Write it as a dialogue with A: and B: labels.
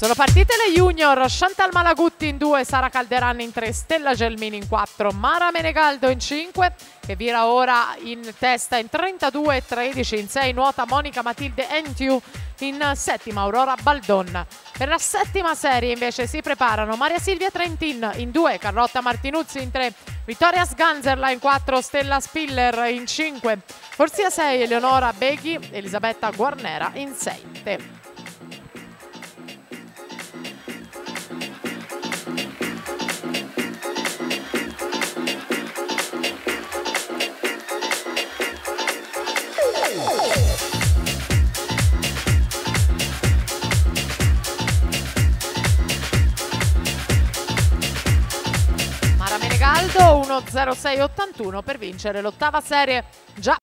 A: Sono partite le junior, Chantal Malagutti in 2, Sara Calderani in 3, Stella Gelmini in 4, Mara Menegaldo in 5, che vira ora in testa in 32-13, in 6 nuota Monica Matilde Entiu, in settima Aurora Baldon. Per la settima serie invece si preparano Maria Silvia Trentin in 2, Carlotta Martinuzzi in 3, Vittoria Sganzerla in 4, Stella Spiller in 5, corsia 6 Eleonora Beghi, Elisabetta Guarnera in 7. Mara Menegaldo 1.0681 per vincere l'ottava serie già